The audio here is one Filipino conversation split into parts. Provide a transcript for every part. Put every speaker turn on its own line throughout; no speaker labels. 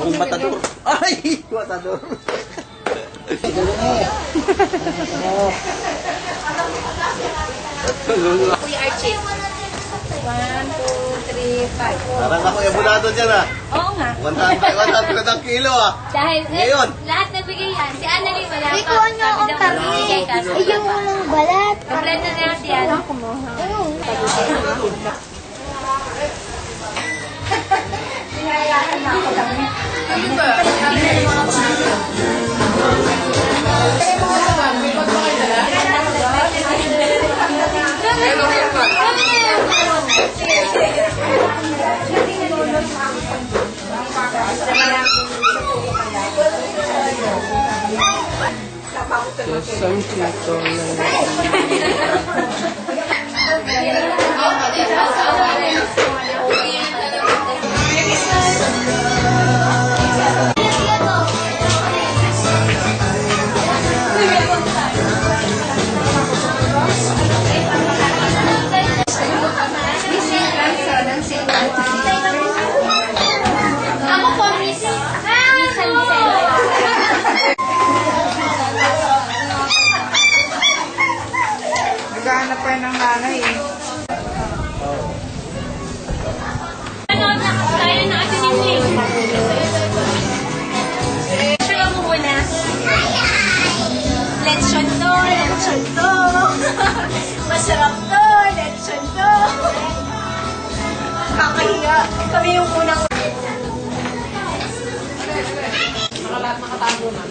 Akong matador. Ay! Matador.
Kuya Archie. 1, 2, 3, 5.
Parang ako ebulado dyan ah.
Oo nga.
100 ang kilo ah.
Dahil
ngayon,
lahat nabigay yan. Si Annalyn wala pa.
Ikaw nyo ang
Bigay ka.
Ayaw mo ng balat.
Kaplan na natin yan.
Naghahanap pa ng nanay eh.
Ano na? Kaya na kasi ni Try mo muna. Lechon to, lechon to. Masarap to, lechon to. Kakahiya. Kami yung unang...
Nakatago na.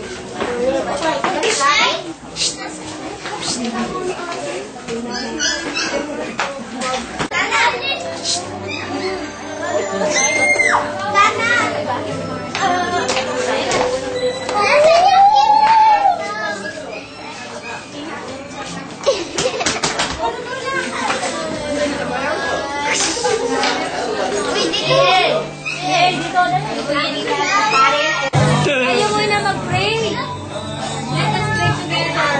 Ayaw mo na mag-pray. Let us pray together.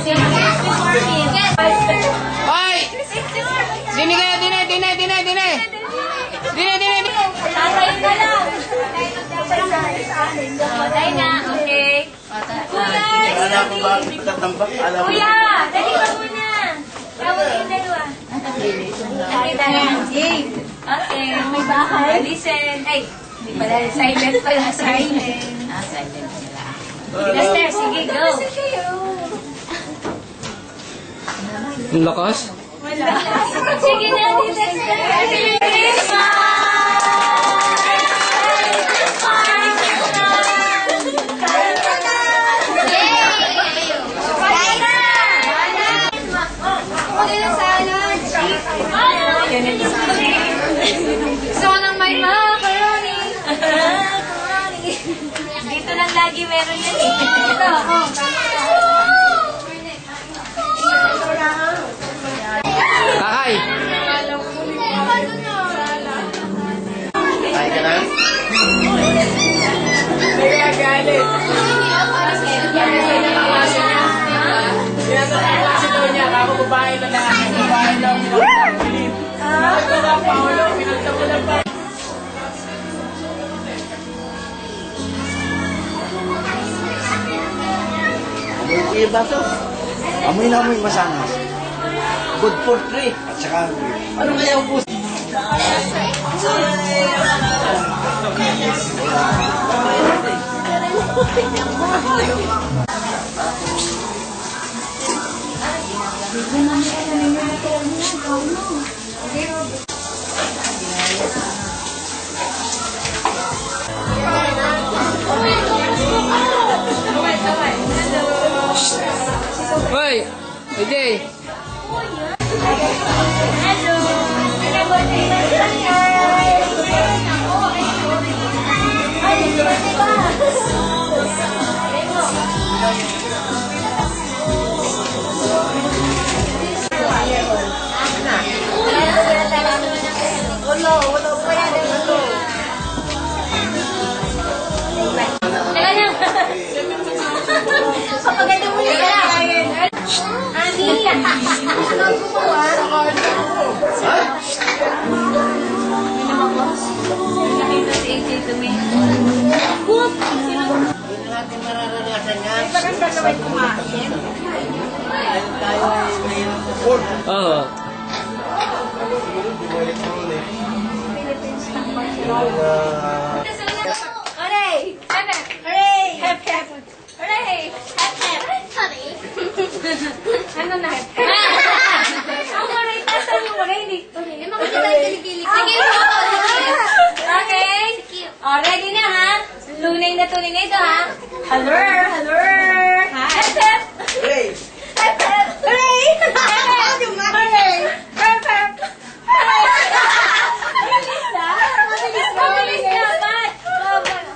Sing this before me.
Hoy! Dini kayo, dini!
Tatay ka lang. Tatay na, okay. Kuya,
Alam ko ba tatambak? Alam ko.
Kuya, dali ka muna. Tawag yung dalawa. Okay, James. Okay, may bahay. Listen. Ay, hindi pala. Silent pala. Silent. Silent sila. Lester, sige, go.
Ang lakas?
Wala. Sige na, Lester. Happy Christmas! Gusto ko ng may macaroni. Dito lang lagi meron yan eh. Ito,
Kakay!
Ay ka na?
Kaya galit. Kaya kasi daw niya, ako babae na babae daw, pinagtamulit. Ito na, Paolo, pinagtamulit pa.
Amoy ba ito? Amoy na amoy masanas. Good for 3. At saka, ano kaya ang puso?
Hoy! AJ!
Papaganda mo nila. Ani! Ano gumawa? sabay kumain.
Oo.
Hooray! Hooray! Hep, hep. Hooray! Hep, hep. Ano na hep, hep? Ang hooray, tasan yung hooray. Hindi mo kasi tayo kilikili. Sige, okay. O, ready na ha? Lunay na tuloy na ito ha? Hello! Hello! Hep, hep.
Hey!
Hep, hep. Hooray! Hep, hep. Hooray! Hep, hep. Mabilis na? Mabilis na. Ba't?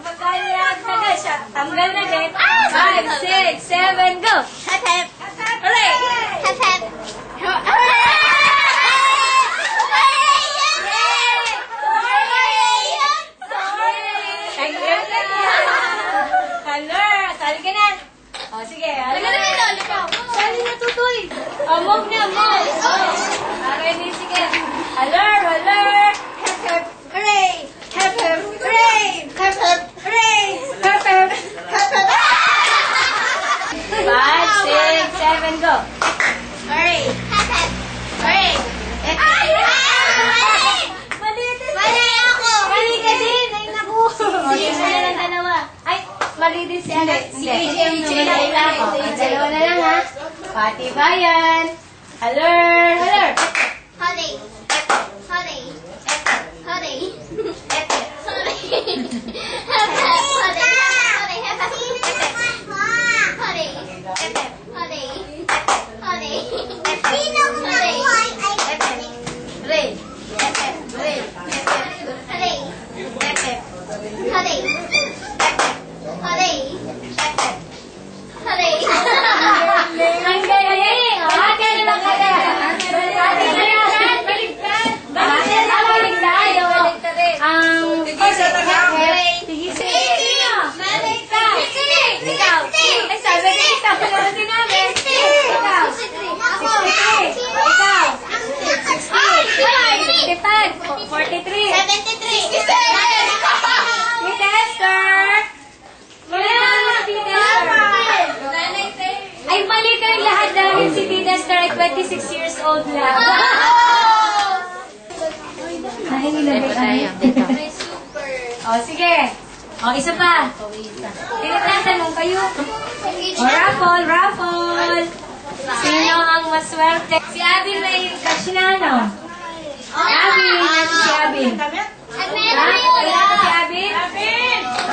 Magkalilag na na siya. Tanggal na din. 5, 6, 7, go! Hep, hep. Hooray! Hep, hep. Hooray! Color! Sali ka na! O, sige. Sali na, tutoy! O, move na, move! Ready, sige. Color, color! Hep, hep, hooray! Hep, hep, hooray! Hep, hep, hooray! Hep, hep, hep, hep! 5, 6, 7, go! Hooray! Hep, hep, hooray! Hep, hep! Mali ako! Mali ka din! Ay, naku! Sige na lang dalawa. Ay, mali din si Alex. Si AJ lang. Dalawa na lang ha. Pati bayan. Haler! Haler!
Honey. Honey. Honey.
Ang galing! Ate na lang ka na. Ate na yan. Baligtad. Ate na baligtad. Ang tigisa. Baligtad. Ikaw. Ay, sabi na ikaw. Wala na sinabi. Ikaw. 63. Ikaw. 60. 55. 43.
73.
Tita Esther. Wala na, Tita Esther. Ay, mali kayong lahat dahil si Tita Esther ay 26 years old lang. Ay, nilagay kami. O, sige. O, isa pa. Tinatatanong kayo. O, raffle, raffle. Sino ang maswerte? Si Abby may cash na, no? Abby, nasa si Abby. Ha? Wala na si Abby?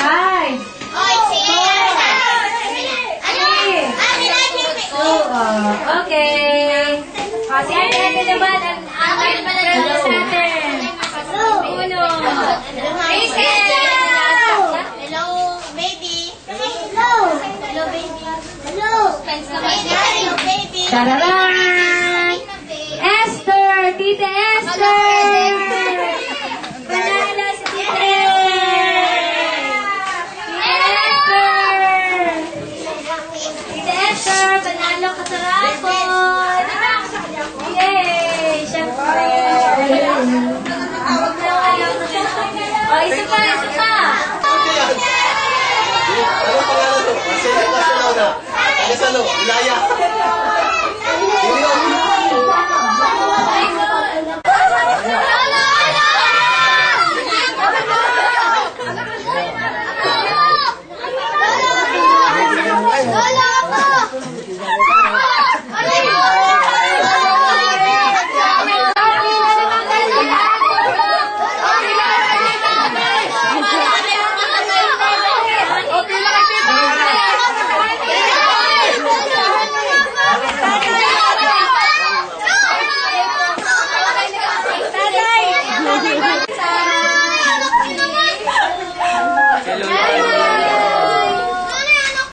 Ay. Okay. Si Abby natin naman ang friend sa atin. Uno. Rachel!
Hello, baby. Hello, baby. Hello, baby.
Tararan! Esther! Tita Esther! Panalo si Tita Esther! Tita Esther! Panalo ka sa raffle! Yay! Siyempre! O, isa pa, isa pa!
Anong pangalan to? Marcelo Castellano. Ilaya.